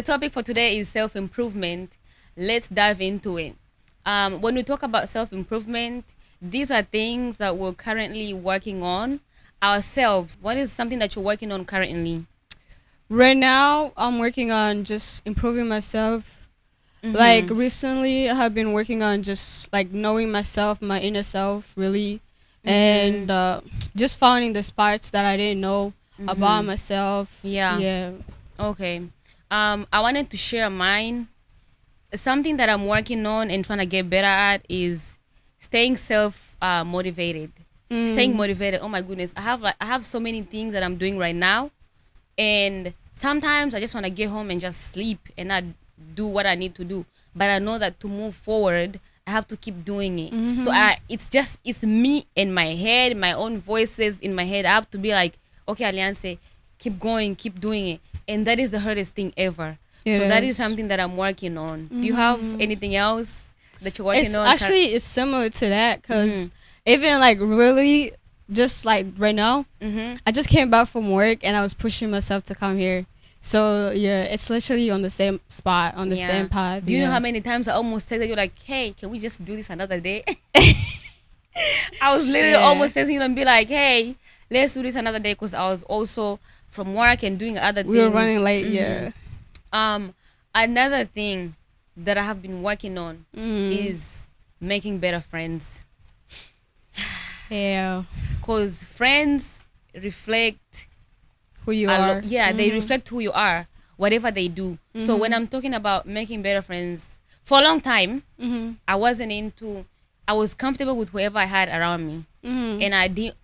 The topic for today is self improvement. Let's dive into it. When we talk about self improvement, these are things that we're currently working on ourselves. What is something that you're working on currently? Right now, I'm working on just improving myself. Like recently, I have been working on just like knowing myself, my inner self, really, and just finding the parts that I didn't know about myself. Yeah. Yeah. Okay. I wanted to share mine. Something that I'm working on and trying to get better at is staying self motivated. Staying Mm. motivated. Oh my goodness, I have so many things that I'm doing right now, and sometimes I just want to get home and just sleep and not do what I need to do. But I know that to move forward, I have to keep doing it. So it's me in my head, my own voices in my head. I have to be like, okay, Alliance, keep going, keep doing it, and that is the hardest thing ever. It So that is is. something that I'm working on. Do you have anything else that you're working It's on? actually it's similar to that because even like really just like right now, I just came back from work and I was pushing myself to come here. So yeah, it's literally on the same spot, on the Yeah. same path. Do you know Yeah. how many times I almost texted you like, hey, can we just do this another day? I was literally Yeah. almost texting you and be like, hey, let's do this another day because I was also from work and doing other We were running things. late. Yeah. Um, Another thing that I have been working on is making better friends Yeah. because friends reflect Who you are. yeah, they reflect who you are, whatever they do. So when I'm talking about making better friends, for a long time, I wasn't into. I was comfortable with whoever I had around me, and I didn't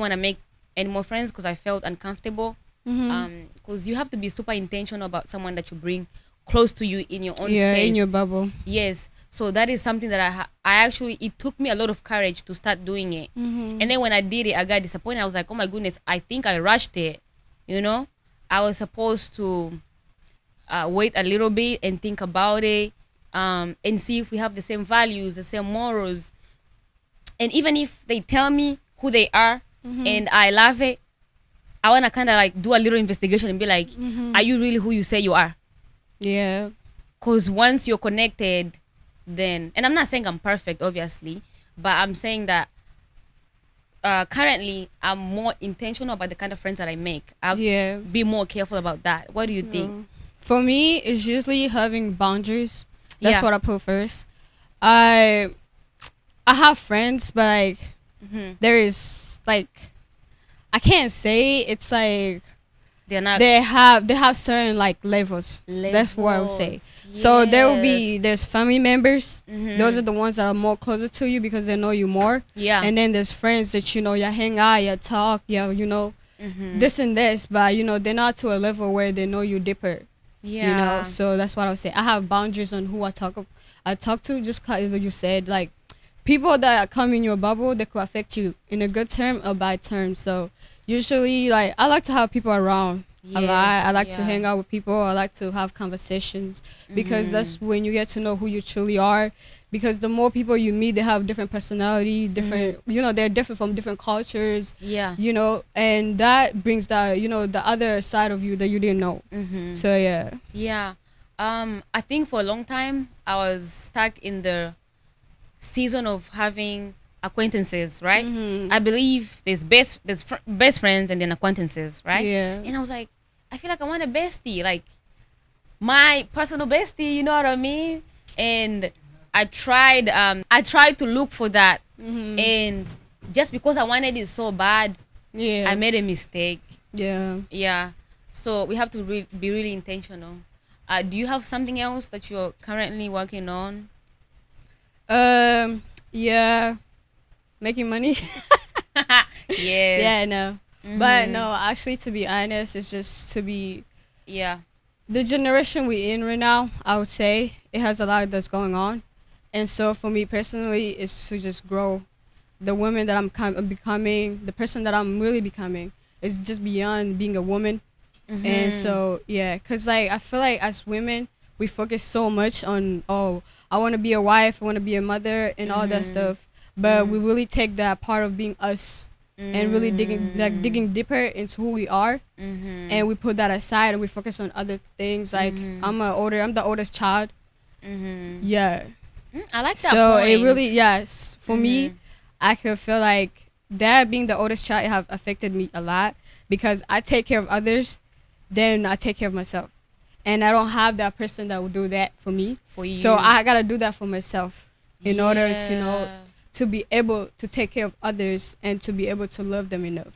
want to make any more friends because I felt uncomfortable. Because you have to be super intentional about someone that you bring close to you in your own Yeah, in your space. bubble. Yes, so that is something that I actually, it took me a lot of courage to start doing it, and then when I did it, I got disappointed. I was like, oh my goodness, I think I rushed it. You know, I was supposed to wait a little bit and think about it, and see if we have the same values, the same morals, and even if they tell me who they are and I love it, I wanna kind of like do a little investigation and be like, are you really who you say you are? Yeah. Because once you're connected, then, and I'm not saying I'm perfect, obviously, but I'm saying that currently I'm more intentional about the kind of friends that I make. I'll Yeah. be more careful about that. What do you think? For me, it's usually having boundaries. That's Yeah. what I put first. I I have friends, but like there is like I can't say it's like They're not they have certain like levels. That's what I would say. levels. So there will Yes. be there's family members. Those are the ones that are more closer to you because they know you more. Yeah. And then there's friends that you know you hang out, you talk, this and this, but they're not to a level where they know you deeper. Yeah. So that's what I would say. I have boundaries on who I talk to. Just like you said, like people that come in your bubble that could affect you in a good term or bad term. So usually, like I like to have people around a lot. I Yes. like to Yeah. hang out with people. I like to have conversations because that's when you get to know who you truly are. Because the more people you meet, they have different personality, different. They're different from different cultures. Yeah. And that brings the other side of you that you didn't know. So yeah. Yeah. I think for a long time I was stuck in the season of having acquaintances, right? I believe best friends and then acquaintances, right? Yeah. And I was like, I feel like I want a bestie, like my personal bestie, you know what I mean? And I tried to look for that, and just because I wanted it so bad, Yeah. I made a mistake. Yeah. Yeah. So we have to be really intentional. Do you have something else that you're currently working on? Yeah, making money. Yeah, I Yes. know. But no, actually, to be honest, it's just to be Yeah. the generation we in right now. I would say it has a lot that's going on, and so for me personally, it's to just grow. The woman that I'm becoming, the person that I'm really becoming, is just beyond being a woman. And so yeah, cause like I feel like as women we focus so much on, oh, I want to be a wife, I want to be a mother and all that stuff, but we really take that part of being us and really digging deeper into who we are, and we put that aside and we focus on other things. Like I'm the oldest child. Yeah. I like that So point. it really, yes, for me, I could feel like that being the oldest child have affected me a lot because I take care of others, then I take care of myself, and I don't have that person that will do that for me. For you. So I gotta do that for myself in order to Yeah. to be able to take care of others and to be able to love them enough.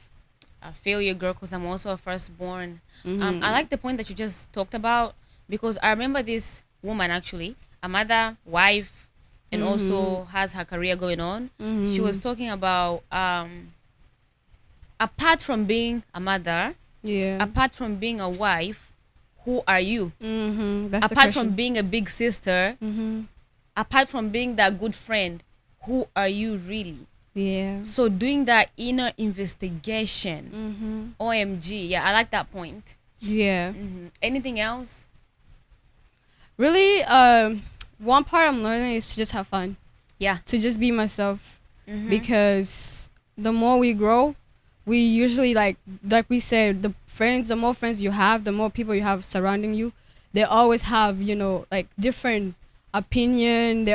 I feel you, girl, because I'm also a firstborn. I like the point that you just talked about because I remember this woman actually, a mother, wife, and also has her career going on. She was talking about apart from being a mother, Yeah. apart from being a wife, who are you? That's the Apart question. from being a big sister, apart from being that good friend, who are you really? Yeah. So doing that inner investigation, OMG, yeah, I like that point. Yeah. Anything else? Really, one part I'm learning is to just have fun, Yeah. to just be myself, because the more we grow, we usually like we said, the more friends you have, the more people you have surrounding you, they always have like different opinion. They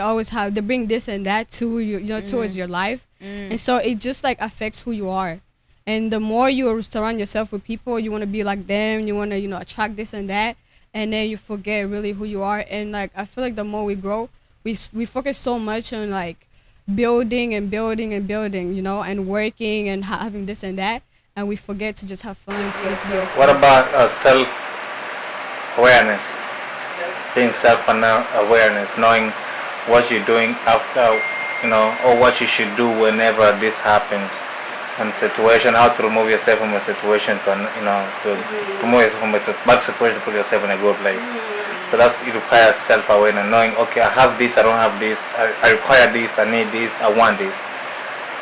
bring this and that to you, towards your life, and so it just like affects who you are. And the more you surround yourself with people, you want to be like them, you want to attract this and that, and then you forget really who you are. And like I feel like the more we grow, we focus so much on like building and building and building, and working and having this and that, and we forget to just have fun, to just be What ourselves. about self-awareness? Being self-awareness, knowing what you're doing after, or what you should do whenever this happens, and situation, how to remove yourself from a situation to remove yourself from a bad situation to put yourself in a good place. So it requires self-awareness, knowing, okay, I have this, I don't have this, I require this, I need this, I want this.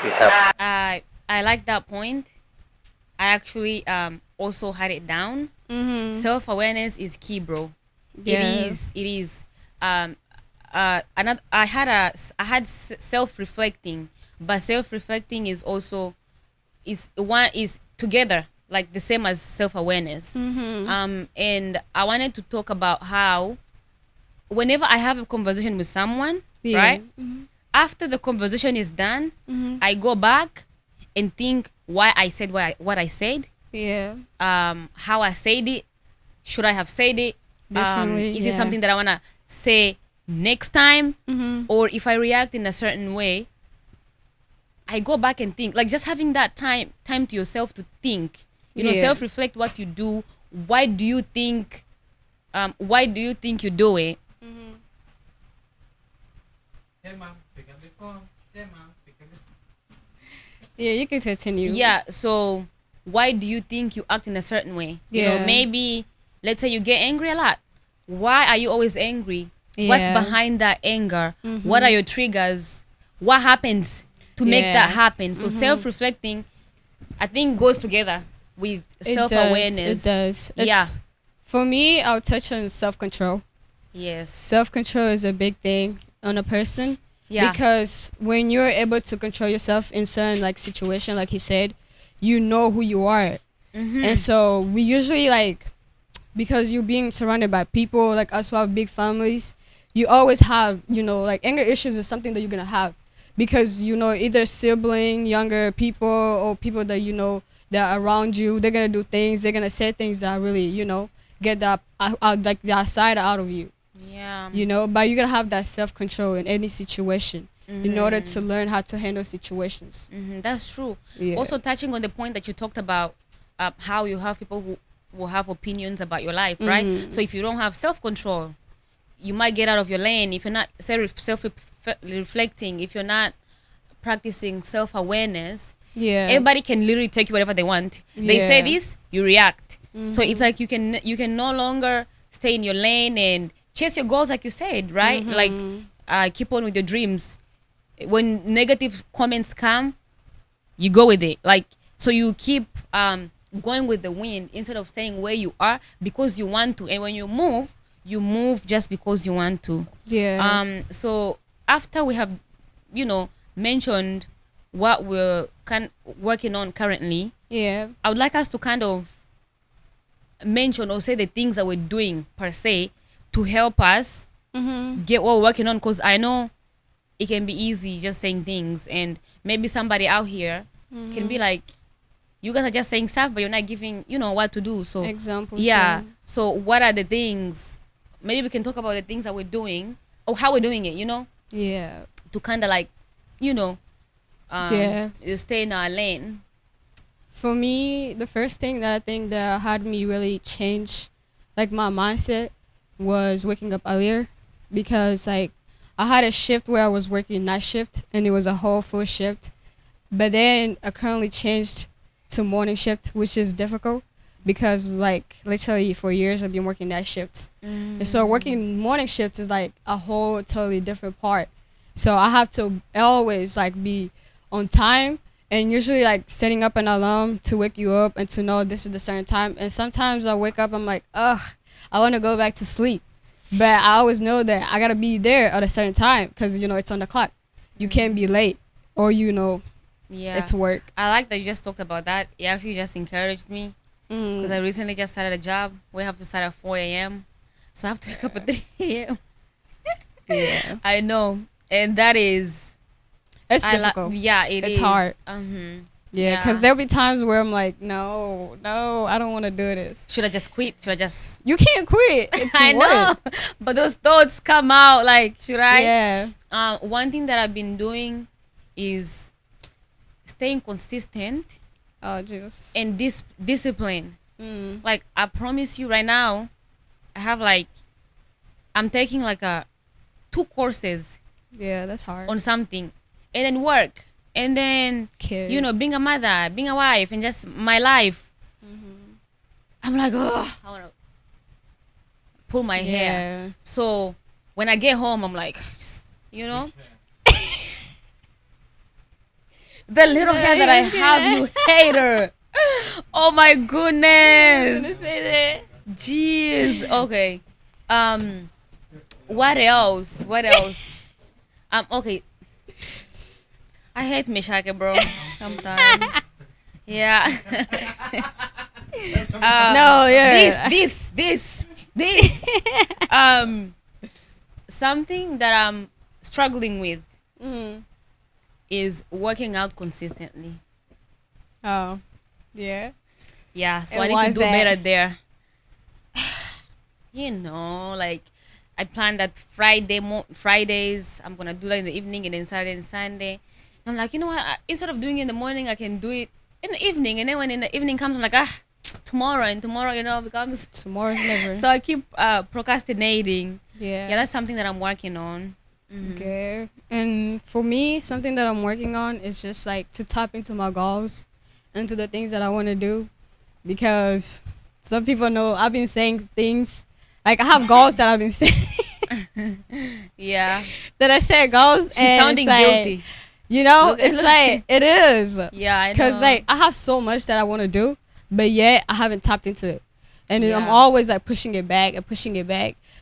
It helps. I like that point. I actually also had it down. Self-awareness is key, bro. Yeah. It is another I had self-reflecting, but self-reflecting is also is together, like the same as self-awareness. And I wanted to talk about how whenever I have a conversation with someone, Yeah. right, after the conversation is done, I go back and think why I said what I said, Yeah. how I said it, should I have said it, Definitely, is it yeah. something that I want to say next time, or if I react in a certain way, I go back and think, like just having that time to yourself to think, Yeah. self-reflect what you do. Why do you think you do it? Yeah, you can continue. Yeah, so why do you think you act in a certain way? Yeah. Maybe let's say you get angry a lot. Why are you always angry? What's Yeah. behind that anger? What are your triggers? What happens to make Yeah. that happen? So self-reflecting, I think, goes together with It self-awareness. does. Yeah. For me, I'll touch on self-control. Yes. Self-control is a big thing on a person. Yeah. Because when you're able to control yourself in certain like situation, like he said, you know who you are. And so we usually like, because you're being surrounded by people like us who have big families, you always have, like anger issues is something that you're gonna have, because either sibling, younger people, or people that that are around you, they're gonna do things, they're gonna say things that really get that like that side out of you. Yeah. But you gotta have that self-control in any situation in order to learn how to handle situations. That's true. Yeah. Also, touching on the point that you talked about, how you have people who will have opinions about your life, right? So if you don't have self-control, you might get out of your lane. If you're not self-reflecting, if you're not practicing self-awareness, Yeah. everybody can literally take you whatever they want. They say Yeah. this, you react. So it's like you can no longer stay in your lane and chase your goals, like you said, right? Like keep on with your dreams. When negative comments come, you go with it. Like, so you keep going with the wind instead of staying where you are because you want to. And when you move just because you want to. Yeah. So after we have, mentioned what we're working on currently, Yeah. I would like us to kind of mention or say the things that we're doing per se to help us get what we're working on, because I know it can be easy just saying things, and maybe somebody out here can be like, you guys are just saying stuff but you're not giving what to do. So Examples. yeah, so what are the things, maybe we can talk about the things that we're doing or how we're doing it, Yeah. to kind of like Yeah. stay in our lane. For me, the first thing that I think that had me really change, like my mindset, was waking up earlier, because like I had a shift where I was working night shift and it was a whole full shift, but then I currently changed to morning shift, which is difficult because like literally for years I've been working night shifts, and so working morning shifts is like a whole totally different part. So I have to always like be on time, and usually like setting up an alarm to wake you up and to know this is the certain time. And sometimes I wake up, I'm like, ugh, I want to go back to sleep, but I always know that I gotta be there at a certain time because it's on the clock. You can't be late, or Yeah, it's work. I like that you just talked about that. It actually just encouraged me because I recently just started a job. We have to start at 4 a.m. So I have to wake up at 3 a.m. Yeah, I know. And that is... it's difficult. Yeah, it's It's hard. Yeah. Because there'll be times where I'm like, no, I don't want to do this. Should I just quit? Should I just... You can't quit. It's I know. work. But those thoughts come out like, should I? Yeah. One thing that I've been doing is staying consistent Oh, Jesus. and discipline. Mm. Like, I promise you right now, I have like... I'm taking like 2 courses Yeah, that's hard. on something, and then work, and then Kid. being a mother, being a wife, and just my life. I'm like, oh, I want to pull my hair. Yeah. So when I get home, I'm like, the little hair that I have, you hater. Oh my goodness. Say Jeez. Okay. What else? Okay. I hate Mishake, bro. Sometimes. Yeah. No, yeah. This. Something that I'm struggling with Mm. is working out consistently. Oh, yeah. Yeah, so And I need why to is do that? better there. Like I planned that Fridays I'm gonna do that in the evening, and then Saturday and Sunday. I'm like, you know what? Instead of doing it in the morning, I can do it in the evening. And then when in the evening comes, I'm like, tomorrow, and tomorrow, becomes. Tomorrow's never. So I keep procrastinating. Yeah. Yeah, that's something that I'm working on. Okay. And for me, something that I'm working on is just like to tap into my goals, into the things that I want to do, because some people know I've been saying things like I have goals that I've been saying Yeah, that I said goals. she's and sounding it's like, guilty. It's like it is. Yeah, I know. Because like I have so much that I want to do, but yet I haven't tapped into it, and then I'm Yeah. always like pushing it back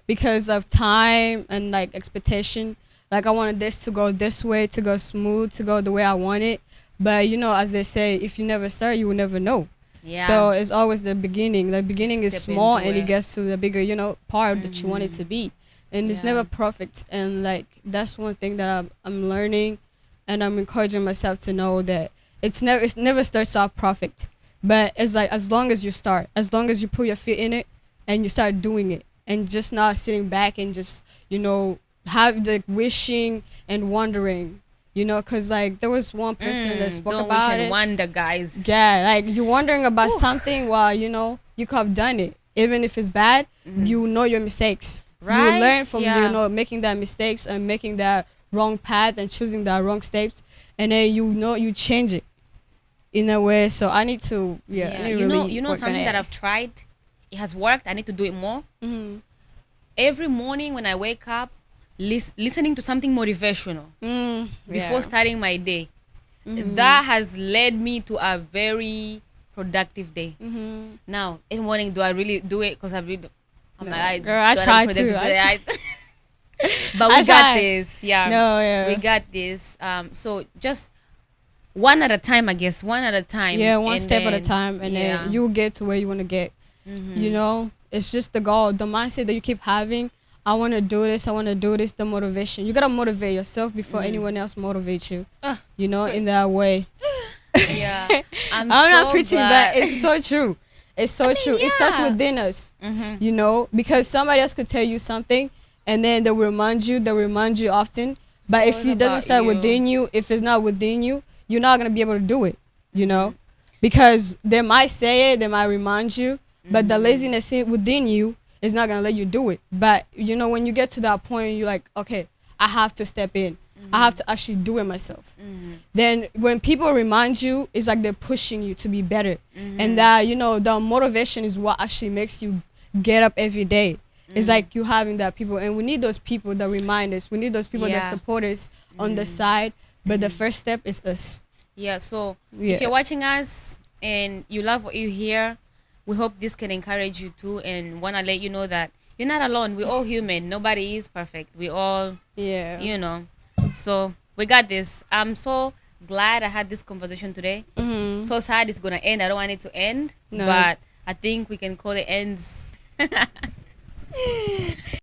because of time and like expectation. Like I wanted this to go this way, to go smooth, to go the way I want it. But as they say, if you never start, you will never know. Yeah. So it's always the beginning. The beginning is Step small, into and it it. gets to the bigger, part that you want it to be. And it's Yeah. never perfect. And like that's one thing that I'm learning, and I'm encouraging myself to know that it never starts off perfect. But it's like as long as you start, as long as you put your feet in it and you start doing it, and just not sitting back and just have like wishing and wondering. Because like there was one person that spoke Don't about wish and it. wonder, guys. Yeah, like you're wondering about something while you could have done it. Even if it's bad, you know your mistakes. You Right? learn from Yeah. making that mistakes and making that wrong path and choosing that wrong steps, and then you change it in a way. So I need to I need to really work on something that it. I've tried. It has worked. I need to do it more. Mhm. Every morning when I wake up, listening to something motivational before starting my day. That has led me to a very productive day. Now, every morning, do I really do it? Because I'm No. like, Girl, I do try look to. productive I today? But we I got try. this. Yeah. No, yeah. We got this. So just one at a time, I guess. One at a time. Yeah, one And step at a then- time, and yeah. then you'll get to where you want to get. You know, it's just the goal, the mindset that you keep having. I want to do this. I want to do this. The motivation. You gotta motivate yourself before anyone else motivates you. Ugh, You know, in that way. yeah. I'm not so preaching, glad. but it's so true. It's so true. It starts yeah. within us. You know, because somebody else could tell you something, and then they'll remind you. They'll remind you often. But So if it's it doesn't about start you. within you, if it's not within you, you're not gonna be able to do it. You know, because they might say it, they might remind you, but the laziness within you is not gonna let you do it. But you know, when you get to that point, you're like, okay, I have to step in. I have to actually do it myself. Then when people remind you, it's like they're pushing you to be better, and that, you know, the motivation is what actually makes you get up every day. It's like you having that people, and we need those people that remind us. We need those people that Yeah. support us on the side. But the first step is us. Yeah, so Yeah. if you're watching us and you love what you hear, we hope this can encourage you too, and want to let you know that you're not alone. We're all human. Nobody is perfect. We all, Yeah. you know. So we got this. I'm so glad I had this conversation today. So sad it's going to end. I don't want it to end, No. but I think we can call it ends.